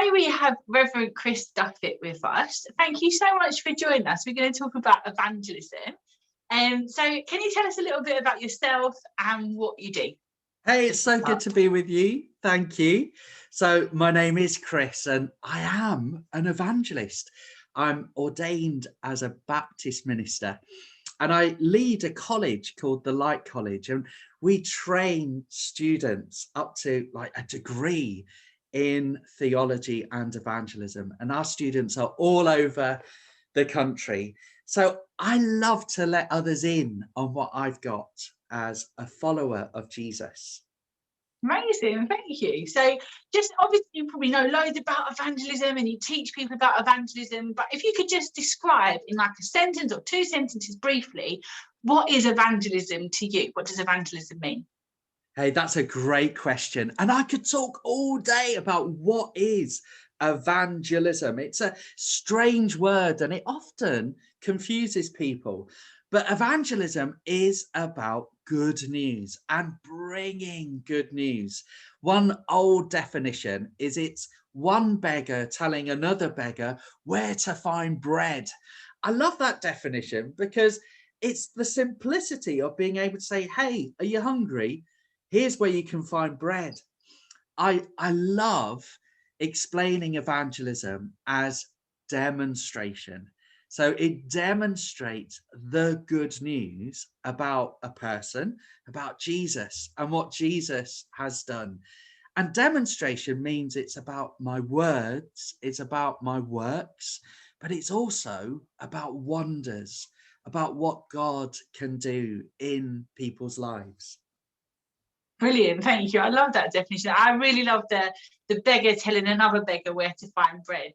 today we have Reverend Chris Duffett with us. Thank you so much for joining us. We're going to talk about evangelism. So can you tell us a little bit about yourself and what you do? Hey, it's so good to be with you. Thank you. So my name is Chris and I am an evangelist. I'm ordained as a Baptist minister and I lead a college called the Light College, and we train students up to like a degree in theology and evangelism, and our students are all over the country. So I love to let others in on what I've got as a follower of Jesus. Amazing, thank you. So just obviously you probably know loads about evangelism and you teach people about evangelism, but if you could just describe in like a sentence or two sentences briefly, what is evangelism to you? What does evangelism mean? Hey, that's a great question. And I could talk all day about what is evangelism. It's a strange word and it often confuses people. But evangelism is about good news and bringing good news. One old definition is it's one beggar telling another beggar where to find bread. I love that definition because it's the simplicity of being able to say, hey, are you hungry? Here's where you can find bread. I love explaining evangelism as demonstration. So it demonstrates the good news about a person, about Jesus and what Jesus has done. And demonstration means it's about my words, it's about my works, but it's also about wonders, about what God can do in people's lives. Brilliant, thank you. I love that definition. I really love the beggar telling another beggar where to find bread,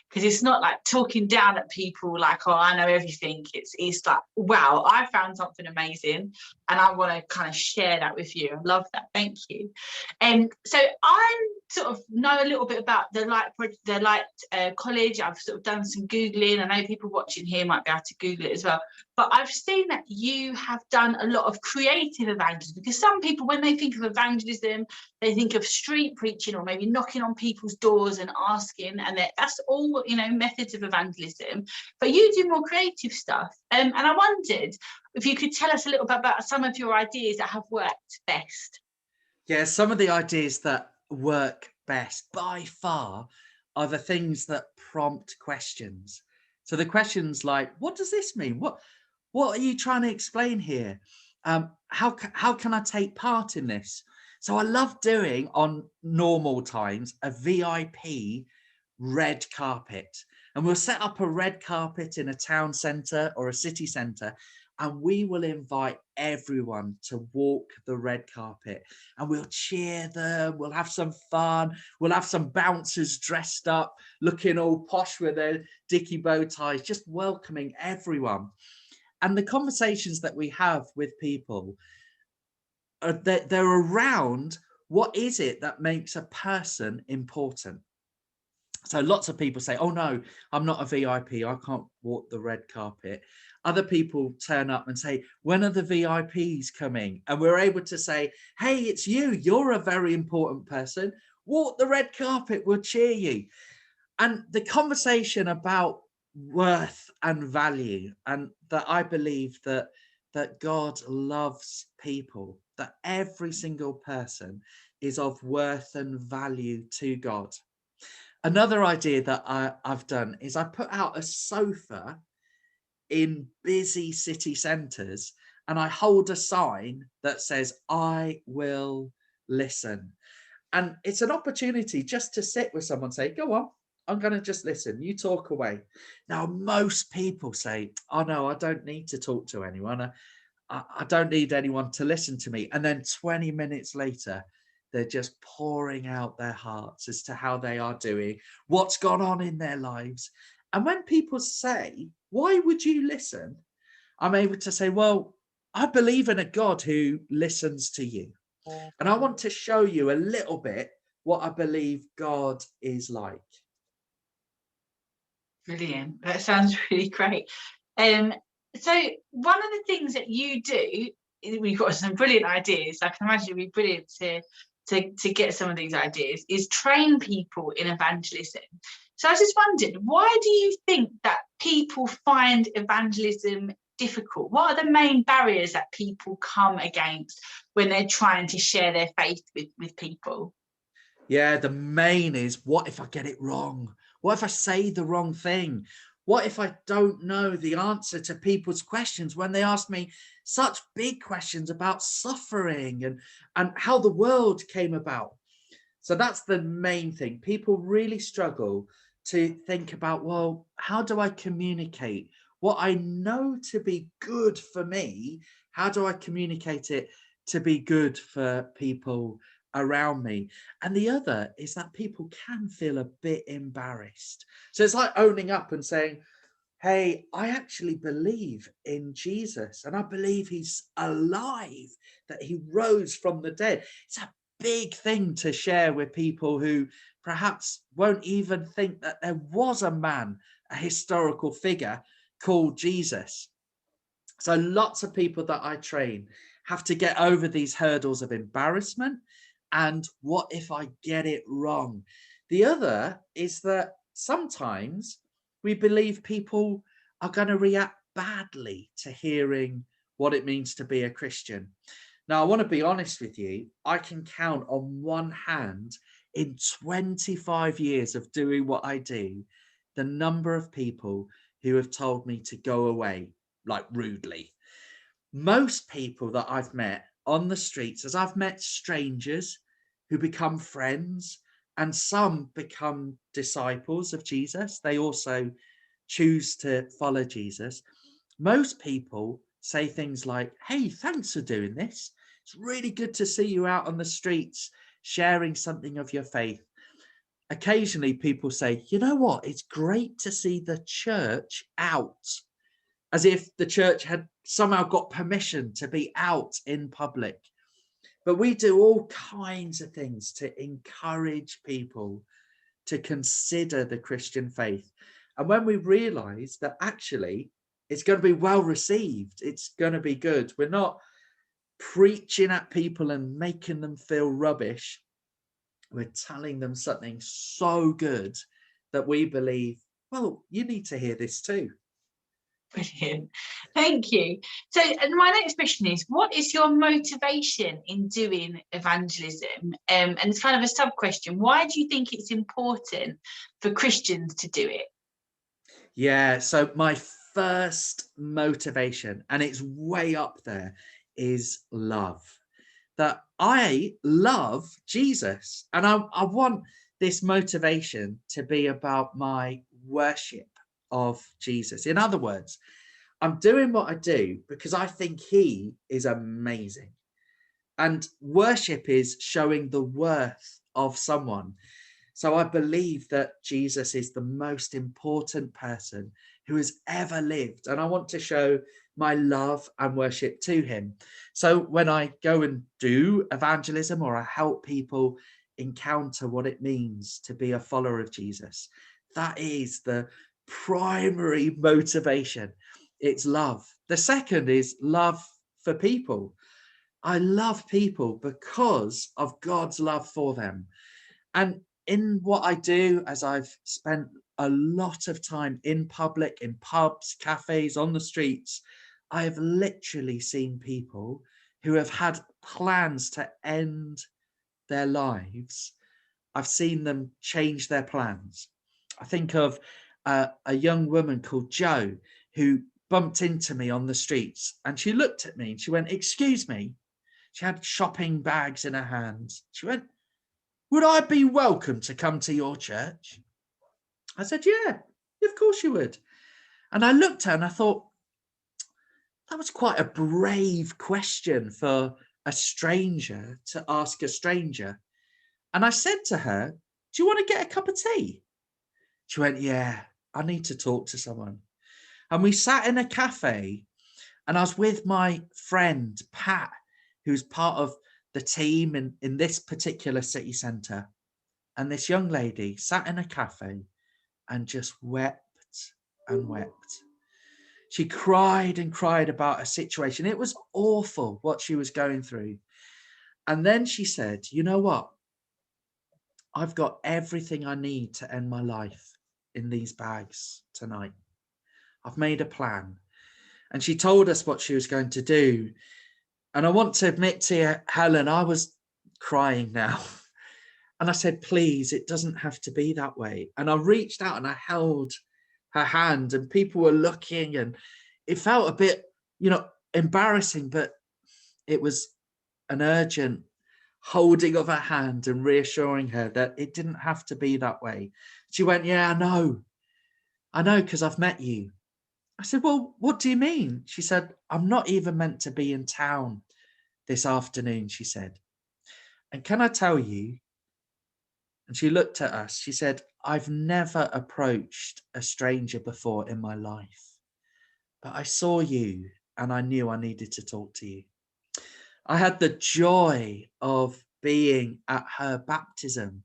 because it's not like talking down at people like, oh, I know everything. It's like, wow, I found something amazing and I want to kind of share that with you. I love that, thank you. So I sort of know a little bit about the Light College. I've sort of done some Googling. I know people watching here might be able to Google it as well. But I've seen that you have done a lot of creative evangelism, because some people, when they think of evangelism, they think of street preaching or maybe knocking on people's doors and asking, and that's all, you know, methods of evangelism. But you do more creative stuff. And I wondered if you could tell us a little bit about some of your ideas that have worked best. Yeah, some of the ideas that work best by far are the things that prompt questions. So the questions like, what does this mean? What are you trying to explain here? How can I take part in this? So I love doing on normal times a VIP red carpet. And we'll set up a red carpet in a town centre or a city centre, and we will invite everyone to walk the red carpet and we'll cheer them. We'll have some fun. We'll have some bouncers dressed up, looking all posh with their dicky bow ties, just welcoming everyone. And the conversations that we have with people, they're around what is it that makes a person important. So lots of people say, oh no, I'm not a VIP, I can't walk the red carpet. Other people turn up and say, when are the VIPs coming? And we're able to say, hey, it's you, you're a very important person. Walk the red carpet, we'll cheer you. And the conversation about worth and value, and that I believe that God loves people, that every single person is of worth and value to God. Another idea that I've done is I put out a sofa in busy city centres and I hold a sign that says, I will listen. And it's an opportunity just to sit with someone, say, go on, I'm going to just listen. You talk away. Now, most people say, oh, no, I don't need to talk to anyone. I don't need anyone to listen to me. And then 20 minutes later, they're just pouring out their hearts as to how they are doing, what's gone on in their lives. And when people say, why would you listen? I'm able to say, well, I believe in a God who listens to you. And I want to show you a little bit what I believe God is like. Brilliant. That sounds really great. So one of the things that you do, we've got some brilliant ideas. I can imagine it'd be brilliant to to get some of these ideas is train people in evangelism. So I just wondered, why do you think that people find evangelism difficult? What are the main barriers that people come against when they're trying to share their faith with people? Yeah, the main is, what if I get it wrong? What if I say the wrong thing? What if I don't know the answer to people's questions when they ask me such big questions about suffering and how the world came about? So that's the main thing. People really struggle to think about, well, how do I communicate what I know to be good for me? How do I communicate it to be good for people around me? And the other is that people can feel a bit embarrassed. So it's like owning up and saying, hey, I actually believe in Jesus and I believe he's alive, that he rose from the dead. It's a big thing to share with people who perhaps won't even think that there was a man, a historical figure called Jesus. So lots of people that I train have to get over these hurdles of embarrassment and what if I get it wrong? The other is that sometimes we believe people are going to react badly to hearing what it means to be a Christian. Now, I want to be honest with you. I can count on one hand in 25 years of doing what I do, the number of people who have told me to go away, like rudely. Most people that I've met on the streets, as I've met strangers who become friends, and some become disciples of Jesus, they also choose to follow Jesus. Most people say things like, hey, thanks for doing this. It's really good to see you out on the streets sharing something of your faith. Occasionally people say, you know what, it's great to see the church out, as if the church had somehow got permission to be out in public. But we do all kinds of things to encourage people to consider the Christian faith. And when we realize that actually it's going to be well received, it's going to be good, we're not preaching at people and making them feel rubbish. We're telling them something so good that we believe, well, you need to hear this too. Brilliant. Thank you. So, and my next question is, what is your motivation in doing evangelism? And it's kind of a sub question. Why do you think it's important for Christians to do it? Yeah, so my first motivation, and it's way up there, is love. That I love Jesus, and I want this motivation to be about my worship of Jesus. In other words, I'm doing what I do because I think he is amazing. And worship is showing the worth of someone. So I believe that Jesus is the most important person who has ever lived. And I want to show my love and worship to him. So when I go and do evangelism or I help people encounter what it means to be a follower of Jesus, that is the primary motivation. It's love. The second is love for people. I love people because of God's love for them. And in what I do, as I've spent a lot of time in public, in pubs, cafes, on the streets, I have literally seen people who have had plans to end their lives. I've seen them change their plans. I think of a young woman called Jo who bumped into me on the streets, and she looked at me and she went, "Excuse me." She had shopping bags in her hands. She went, "Would I be welcome to come to your church?" I said, "Yeah, of course you would." And I looked at her and I thought, that was quite a brave question for a stranger to ask a stranger. And I said to her, "Do you want to get a cup of tea?" She went, "Yeah, I need to talk to someone." And we sat in a cafe and I was with my friend, Pat, who's part of the team in this particular city centre. And this young lady sat in a cafe and just wept and wept. She cried and cried about a situation. It was awful what she was going through. And then she said, you know what? I've got everything I need to end my life in these bags tonight. I've made a plan. And she told us what she was going to do. And I want to admit to you, Helen, I was crying now. And I said, please, it doesn't have to be that way. And I reached out and I held her hand, and people were looking, and it felt a bit, embarrassing, but it was an urgent holding of her hand and reassuring her that it didn't have to be that way. She went, yeah, I know, because I've met you. I said, well, what do you mean? She said, I'm not even meant to be in town this afternoon, she said. And can I tell you, and she looked at us, she said, I've never approached a stranger before in my life, but I saw you and I knew I needed to talk to you. I had the joy of being at her baptism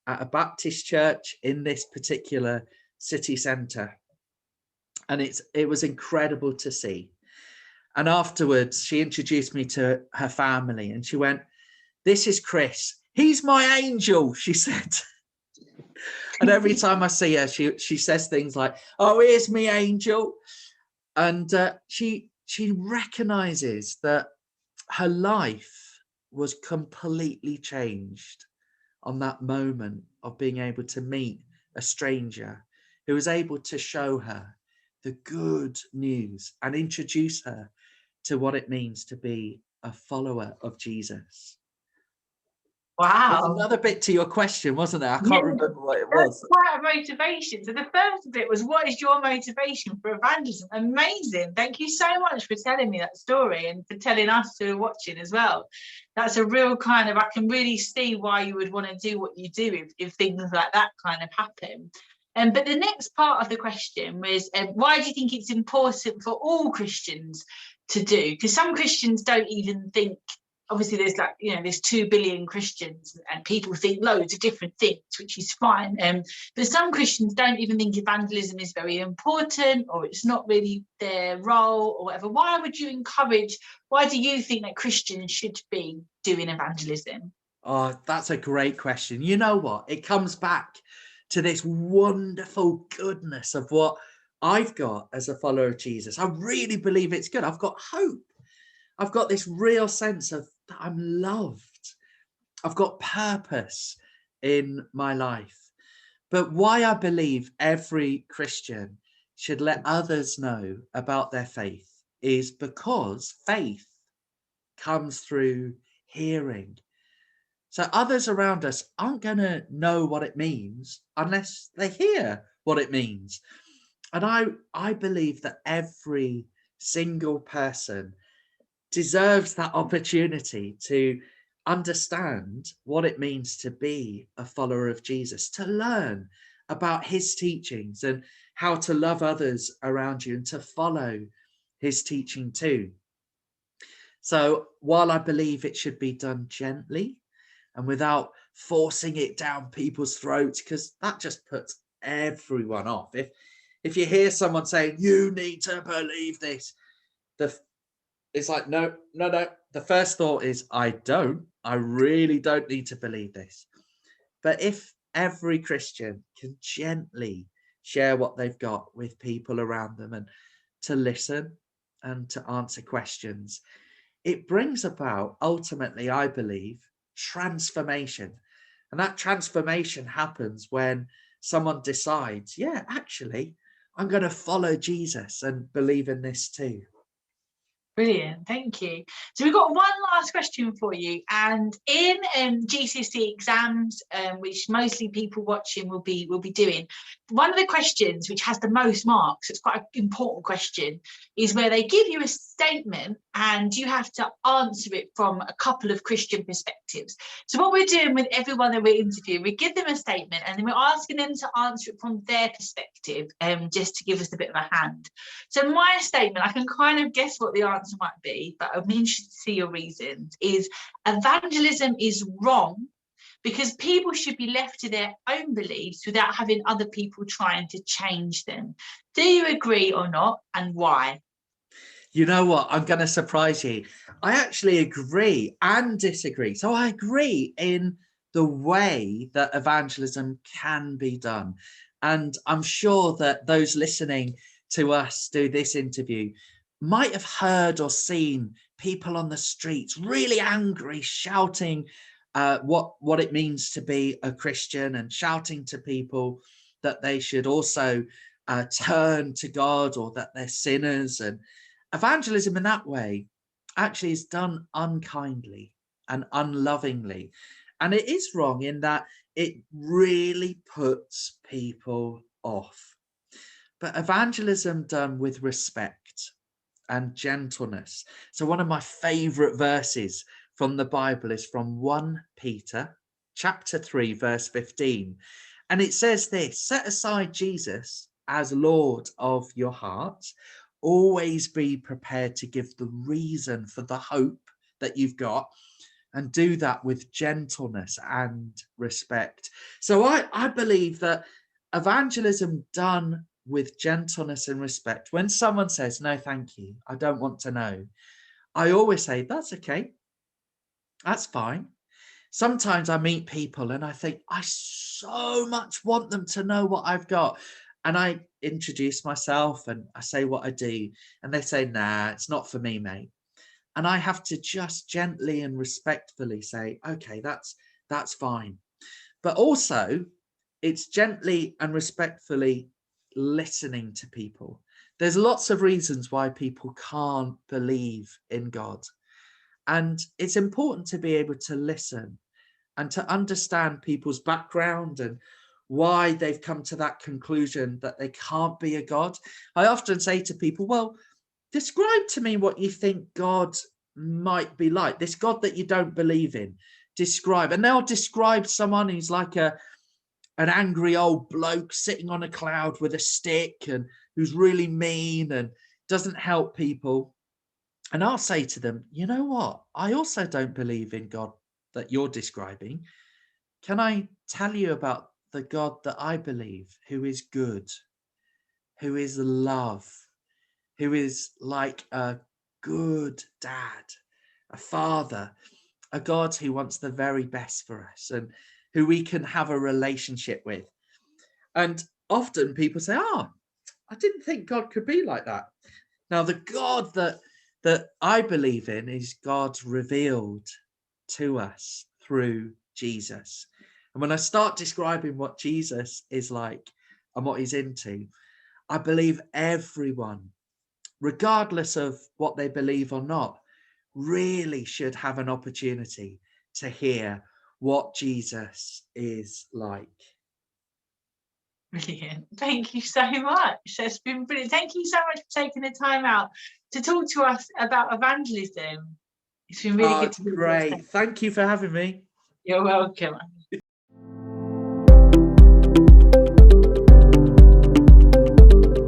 at a Baptist church in this particular city centre. And it was incredible to see. And afterwards, she introduced me to her family and she went, this is Chris. He's my angel, she said. And every time I see her, she says things like, oh, here's me angel. And she recognizes that her life was completely changed on that moment of being able to meet a stranger who was able to show her the good news and introduce her to what it means to be a follower of Jesus. Wow. There's another bit to your question, wasn't there? I can't remember what it was. That's quite a motivation. So the first bit was, what is your motivation for evangelism? Amazing. Thank you so much for telling me that story and for telling us who are watching as well. That's a real kind of, I can really see why you would want to do what you do if things like that kind of happen. But the next part of the question was, why do you think it's important for all Christians to do? Because some Christians don't even think, obviously there's 2 billion Christians and people think loads of different things, which is fine. But some Christians don't even think evangelism is very important, or it's not really their role or whatever. Why do you think that Christians should be doing evangelism? Oh, that's a great question. You know what? It comes back to this wonderful goodness of what I've got as a follower of Jesus. I really believe it's good. I've got hope. I've got this real sense of that I'm loved. I've got purpose in my life. But why I believe every Christian should let others know about their faith is because faith comes through hearing. So others around us aren't going to know what it means unless they hear what it means. And I believe that every single person deserves that opportunity to understand what it means to be a follower of Jesus, to learn about his teachings and how to love others around you and to follow his teaching too. So while I believe it should be done gently and without forcing it down people's throats, because that just puts everyone off. If you hear someone saying, you need to believe this, it's like, no. The first thought is, I really don't need to believe this. But if every Christian can gently share what they've got with people around them and to listen and to answer questions, it brings about, ultimately, I believe, transformation. And that transformation happens when someone decides, yeah, actually, I'm going to follow Jesus and believe in this too. Brilliant, thank you. So we've got one last question for you, and in GCSE exams, which mostly people watching will be doing, one of the questions which has the most marks, it's quite an important question, is where they give you a statement and you have to answer it from a couple of Christian perspectives. So what we're doing with everyone that we're interviewing, we give them a statement and then we're asking them to answer it from their perspective, just to give us a bit of a hand. So my statement, I can kind of guess what the answer might be, but I'm interested to see your reasons, is evangelism is wrong because people should be left to their own beliefs without having other people trying to change them. Do you agree or not, and why? You know what? I'm going to surprise you. I actually agree and disagree. So I agree in the way that evangelism can be done. And I'm sure that those listening to us do this interview might have heard or seen people on the streets really angry, shouting what it means to be a Christian, and shouting to people that they should also turn to God, or that they're sinners. And evangelism in that way actually is done unkindly and unlovingly. And it is wrong in that it really puts people off. But evangelism done with respect and gentleness. So one of my favorite verses from the Bible is from 1 Peter chapter 3, verse 15. And it says this: set aside Jesus as Lord of your heart. Always be prepared to give the reason for the hope that you've got, and do that with gentleness and respect. So I believe that evangelism done with gentleness and respect, when someone says, no, thank you, I don't want to know, I always say, that's okay. That's fine. Sometimes I meet people and I think, I so much want them to know what I've got. And I introduce myself and I say what I do. And they say, nah, it's not for me, mate. And I have to just gently and respectfully say, okay, that's fine. But also, it's gently and respectfully listening to people. There's lots of reasons why people can't believe in God. And it's important to be able to listen and to understand people's background and why they've come to that conclusion that they can't be a God. I often say to people, well, describe to me what you think God might be like, this God that you don't believe in. Describe. And they'll describe someone who's like an angry old bloke sitting on a cloud with a stick, and who's really mean and doesn't help people. And I'll say to them, you know what? I also don't believe in God that you're describing. Can I tell you about the God that I believe, who is good, who is love, who is like a good dad, a father, a God who wants the very best for us and who we can have a relationship with. And often people say, oh, I didn't think God could be like that. Now, the God that I believe in is God revealed to us through Jesus. And when I start describing what Jesus is like and what he's into, I believe everyone, regardless of what they believe or not, really should have an opportunity to hear what Jesus is like. Brilliant. Thank you so much. That's been brilliant. Thank you so much for taking the time out to talk to us about evangelism. It's been really good to meet you. Great. Thank you for having me. You're welcome.